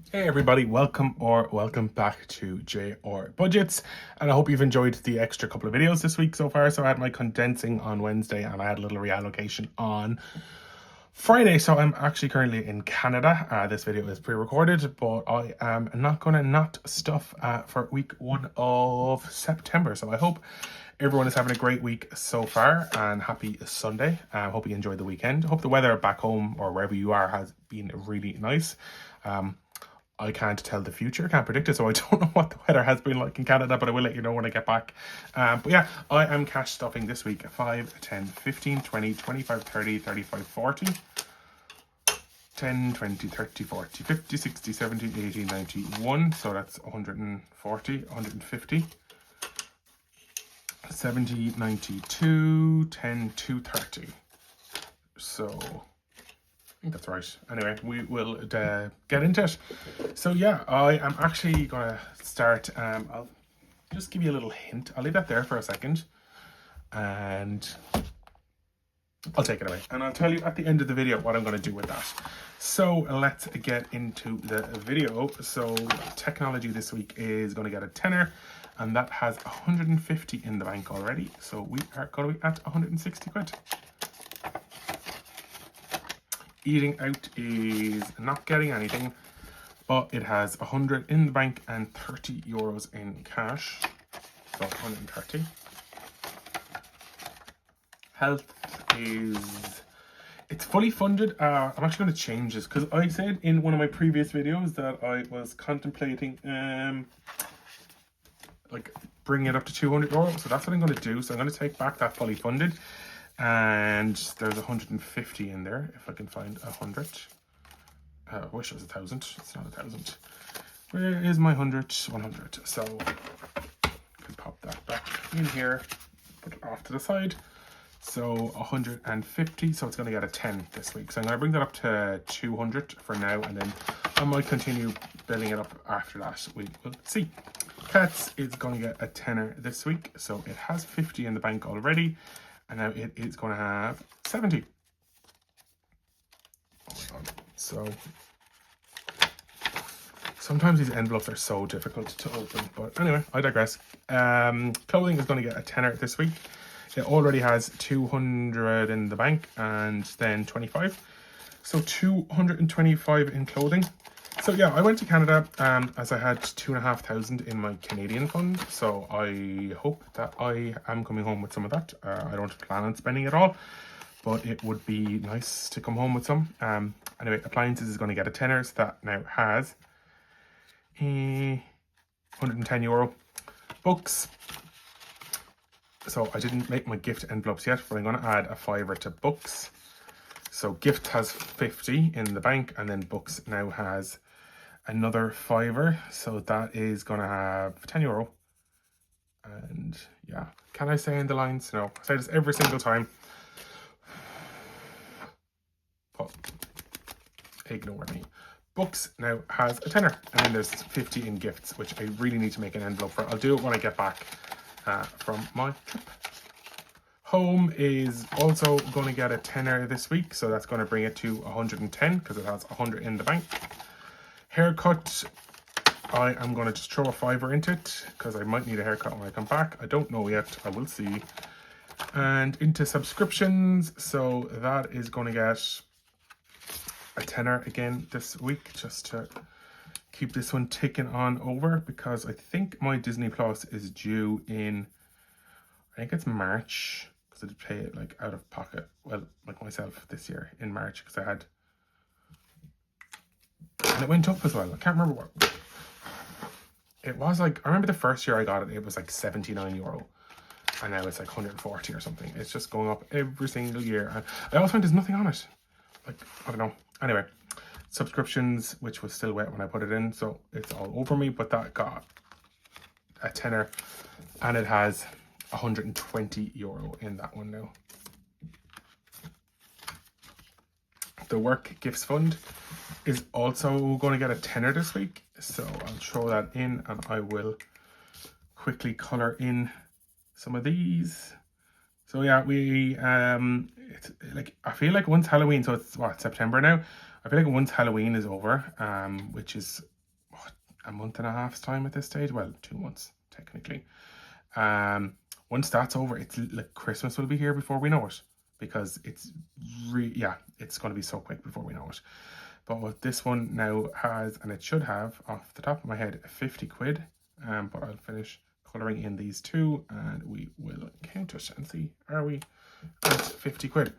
Hey everybody, welcome back to J or Budgets, and I hope you've enjoyed the extra couple of videos this week so far. So I had my condensing on Wednesday and I had a little reallocation on Friday. So I'm actually currently in Canada. This video is pre-recorded, but I am not gonna not stuff for week 1 of September. So I hope everyone is having a great week so far and happy Sunday. Hope you enjoyed the weekend. Hope the weather back home or wherever you are has been really nice. I can't tell the future, can't predict it, so I don't know what the weather has been like in Canada, but I will let you know when I get back. But yeah, I am cash stuffing this week 5, 10, 15, 20, 25, 30, 35, 40, 10, 20, 30, 40, 50, 60, 70, 80, 91. So that's 140, 150, 70, 92, 10, 230. So I think that's right. Anyway, we will get into it. So yeah, I am actually gonna start. I'll just give you a little hint. I'll leave that there for a second, and I'll take it away. And I'll tell you at the end of the video what I'm gonna do with that. So let's get into the video. So technology this week is gonna get a tenner, and that has 150 in the bank already. So we are gonna be at 160 quid. Eating out is not getting anything, but it has 100 in the bank and 30 euros in cash, so 130. Health is, it's fully funded. I'm actually going to change this because I said in one of my previous videos that I was contemplating like bringing it up to 200 euros, so that's what I'm going to do. So I'm going to take back that fully funded, and there's 150 in there if I can find 100. I wish it was 1,000. It's not 1,000. Where is my 100? 100. So I can pop that back in here, put it off to the side. So 150. So it's going to get a 10 this week. So I'm going to bring that up to 200 for now, and then I might continue building it up after that. We will see. Cats is going to get a tenner this week. So it has 50 in the bank already, and now it is going to have 70. So sometimes these envelopes are so difficult to open, but anyway, I digress. Clothing is going to get a tenner this week. It already has 200 in the bank and then 25. So 225 in clothing. So yeah, I went to Canada as I had 2,500 in my Canadian fund. So I hope that I am coming home with some of that. I don't plan on spending it all, but it would be nice to come home with some. Anyway, appliances is going to get a tenner, so that now has 110 euro. Books. So I didn't make my gift envelopes yet, but I'm going to add a fiver to books. So gift has 50 in the bank, and then books now has another fiver. So that is going to have 10 euro. And yeah, can I say in the lines? No, I say this every single time. But ignore me. Books now has a tenner, and then there's 50 in gifts, which I really need to make an envelope for. I'll do it when I get back from my trip. Home is also going to get a tenner this week, so that's going to bring it to 110 because it has 100 in the bank. Haircut, I am going to just throw a fiver into it because I might need a haircut when I come back. I don't know yet, I will see. And into subscriptions, so that is going to get a tenner again this week, just to keep this one ticking on over, because I think my Disney Plus is due in, I think it's March, because I did pay it like out of pocket, well, like myself this year in March, because I had, and it went up as well. I can't remember what it was. Like, I remember the first year I got it, it was like 79 euro, and now it's like 140 or something. It's just going up every single year, and I also find there's nothing on it. Like, I don't know. Anyway, subscriptions, which was still wet when I put it in, so it's all over me, but that got a tenner, and it has 120 euro in that one now. The work gifts fund is also going to get a tenner this week, so I'll throw that in, and I will quickly color in some of these. So yeah, we it's like, I feel like once Halloween, so it's what, September now, I feel like once Halloween is over, which is what, a month and a half's time at this stage, well, 2 months technically. Once that's over, it's like Christmas will be here before we know it, because it's it's going to be so quick before we know it. But what this one now has, and it should have off the top of my head, 50 quid. But I'll finish colouring in these two and we will count it and see, are we at 50 quid?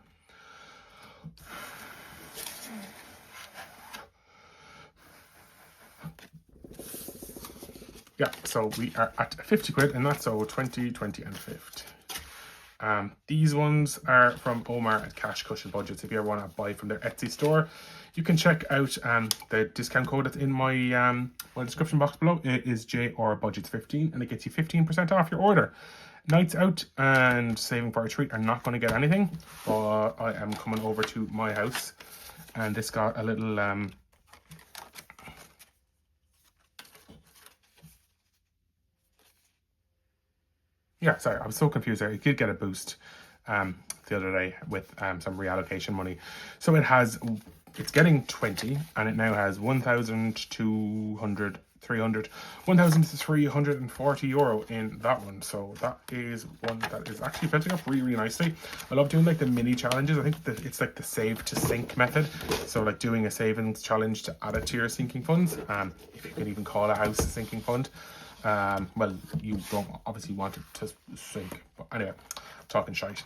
Yeah, so we are at 50 quid, and that's so 20, 20 and 50. These ones are from Omar at Cash Cushion Budgets. If you ever want to buy from their Etsy store, you can check out the discount code that's in my my description box below. It is JRBudgets15, and it gets you 15% off your order. Nights out and saving for a treat are not going to get anything, but I am coming over to my house, and this got a little yeah, sorry, I was so confused there. It did get a boost the other day with some reallocation money. So it's getting 20, and it now has 1,200, 300, 1,340 euro in that one. So that is one that is actually building up really, really nicely. I love doing like the mini challenges. I think that it's like the save to sink method. So like doing a savings challenge to add it to your sinking funds. If you can even call a house a sinking fund. Well, you don't obviously want it to sink, but anyway, I'm talking shite.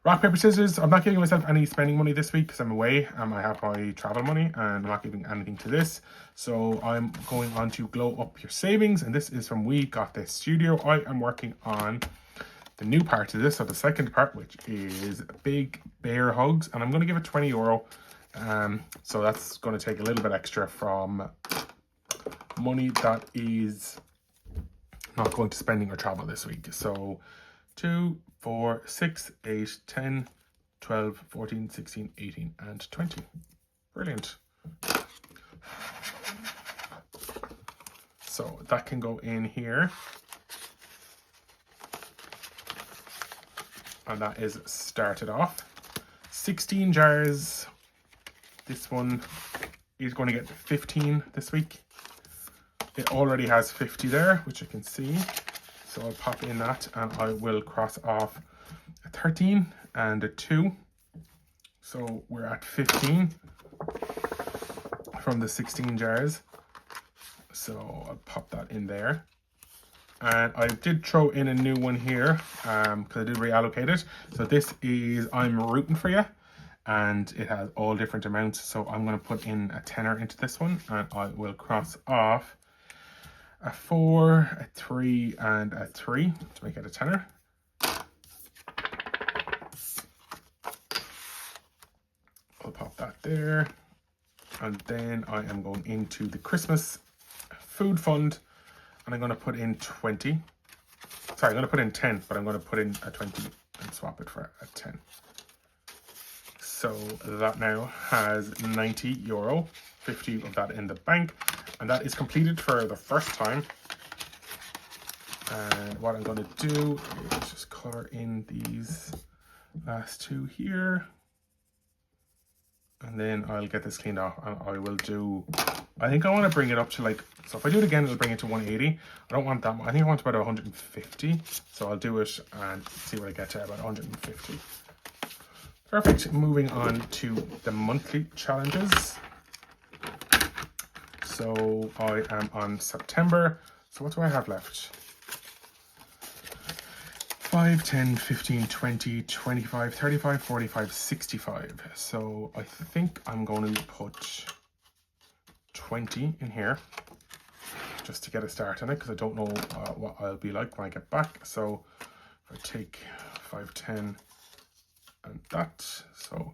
Rock, paper, scissors. I'm not giving myself any spending money this week because I'm away. I have my travel money and I'm not giving anything to this. So I'm going on to Glow Up Your Savings, and this is from We Got This Studio. I am working on the new part of this, so the second part, which is big bear hugs, and I'm going to give it 20 euro. So that's going to take a little bit extra from money that is not going to spending or travel this week. So 2, 4, 6, 8, 10, 12, 14, 16, 18 and 20. Brilliant. So that can go in here, and that is started off. 16 jars. This one is going to get 15 this week. It already has 50 there, which you can see. So I'll pop in that, and I will cross off a 13 and a 2. So we're at 15 from the 16 jars. So I'll pop that in there. And I did throw in a new one here because I did reallocate it. So this is I'm Rooting For You, and it has all different amounts. So I'm going to put in a tenner into this one, and I will cross off a 4, a 3, and a 3 to make it a tenner. I'll pop that there. And then I am going into the Christmas food fund, and I'm going to put in 20. Sorry, I'm going to put in 10, but I'm going to put in a 20 and swap it for a 10. So that now has 90 euro, 50 of that in the bank. And that is completed for the first time. And what I'm going to do is just color in these last two here. And then I'll get this cleaned off, and I will do, I think I want to bring it up to like, so if I do it again, it'll bring it to 180. I don't want that much. I think I want about 150. So I'll do it and see what I get to, about 150. Perfect. Moving on to the monthly challenges. So I am on September. So what do I have left? 5, 10, 15, 20, 25, 35, 45, 65. So I think I'm going to put 20 in here just to get a start on it, because I don't know what I'll be like when I get back. So if I take 5, 10 and that, so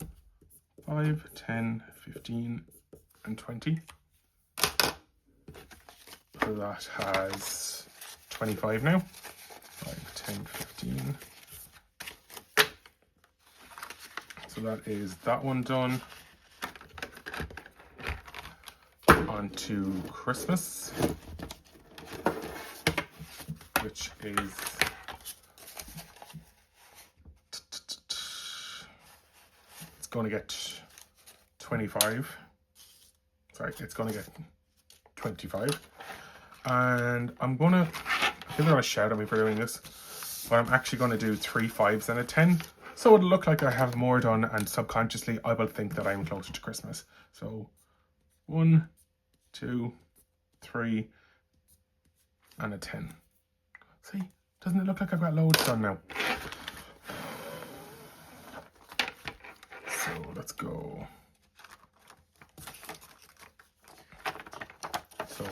5, 10, 15 and 20. So that has 25 now. 5, 10, 15. So that is that one done. On to Christmas, which is it's going to get 25. sorry, it's going to get 25. And I'm going to, I think they're going to shout at me for doing this, but I'm actually going to do 3 5s and a 10. So it'll look like I have more done, and subconsciously I will think that I'm closer to Christmas. So 1, 2, 3, and a 10. See, doesn't it look like I've got loads done now? So let's go. So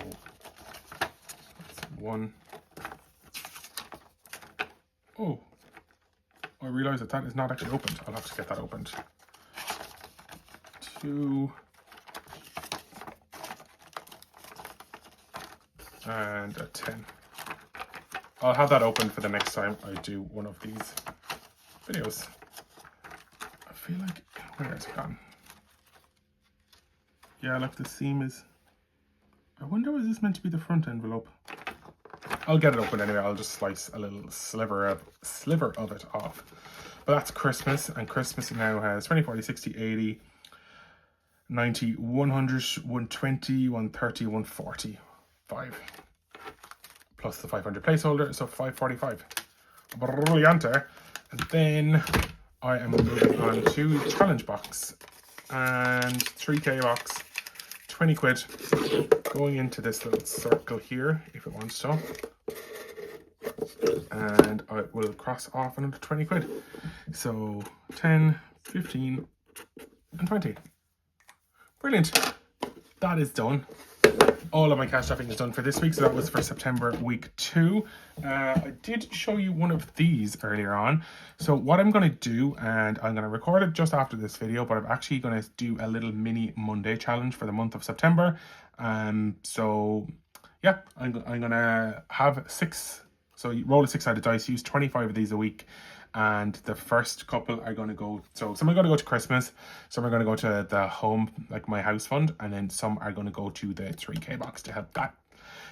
that's 1. Oh, I realise that is not actually opened. I'll have to get that opened. 2. And a 10. I'll have that open for the next time I do one of these videos. I feel like, where is it gone? Yeah, like the seam is, I wonder, is this meant to be the front envelope? I'll get it open anyway. I'll just slice a little sliver of it off. But that's Christmas, and Christmas now has 20, 40, 60, 80, 90, 100, 120, 130, 140. 5 plus the 500 placeholder, so 545. Brilliante. And then I am moving on to challenge box and 3k box, 20 quid, going into this little circle here if it wants to, and I will cross off another 20 quid. So 10, 15 and 20. Brilliant. That is done. All of my cash shopping is done for this week, so that was for September week 2. I did show you one of these earlier on. So what I'm going to do, and I'm going to record it just after this video, but I'm actually going to do a little mini Monday challenge for the month of September. So yeah, I'm going to have 6. So you roll a 6-sided dice, use 25 of these a week. And the first couple are going to go, so some are going to go to Christmas, some are going to go to the home, like my house fund, and then some are going to go to the 3k box to help that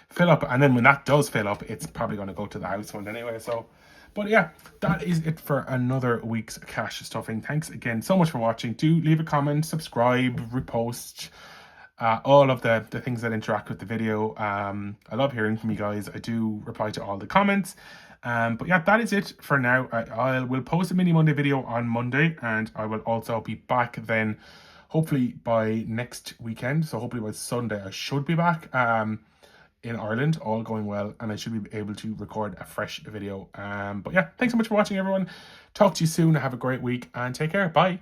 fill up. And then when that does fill up, it's probably going to go to the house fund anyway. So, but yeah, that is it for another week's cash stuffing. Thanks again so much for watching. Do leave a comment, subscribe, repost, all of the things that interact with the video. I love hearing from you guys. I do reply to all the comments. But yeah, that is it for now. I will post a mini Monday video on Monday, and I will also be back then, hopefully by next weekend. So hopefully by Sunday I should be back in Ireland, all going well, and I should be able to record a fresh video. But yeah, thanks so much for watching, everyone. Talk to you soon. Have a great week and take care. Bye.